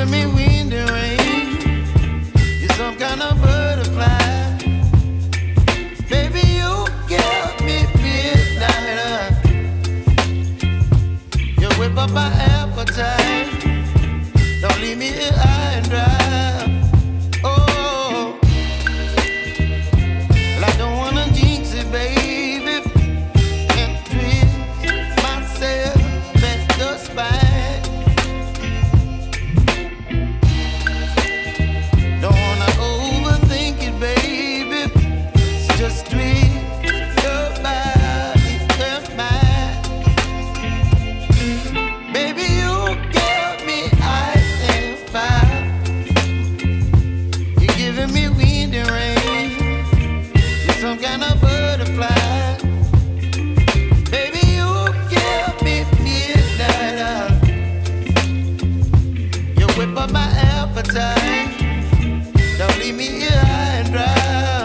giving me wind and rain. You're some kind of butterfly. Baby, you give me midnight. You whip up my appetite. Don't leave me here high and dry. Oh, well, I don't wanna jinx it, baby, and twist myself at the spine. Don't wanna overthink it, baby. It's just twist your body and mine. Baby, you give me ice and fire. You're giving me wind and rain. You're some kind of butterfly. Baby, you give me midnight. You whip up my appetite. Don't leave me here high and dry.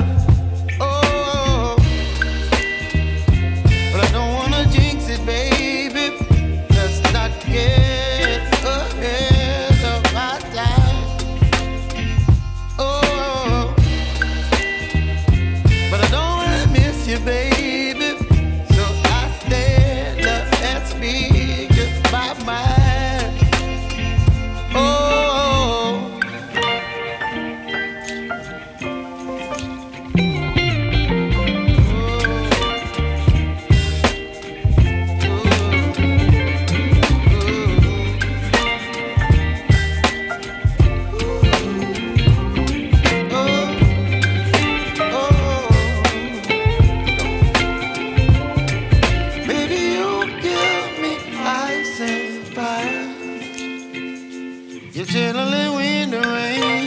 Oh, but I don't wanna jinx it, baby. Let's not get ahead of my time. Oh, but I don't wanna miss you, baby. So I stand up and speak just my mind. Oh. You're chilling wind and rain.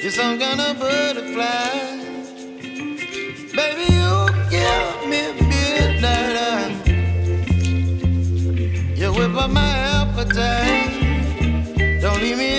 You're some kind of butterfly. Baby, you give me midnight. You whip up my appetite. Don't leave me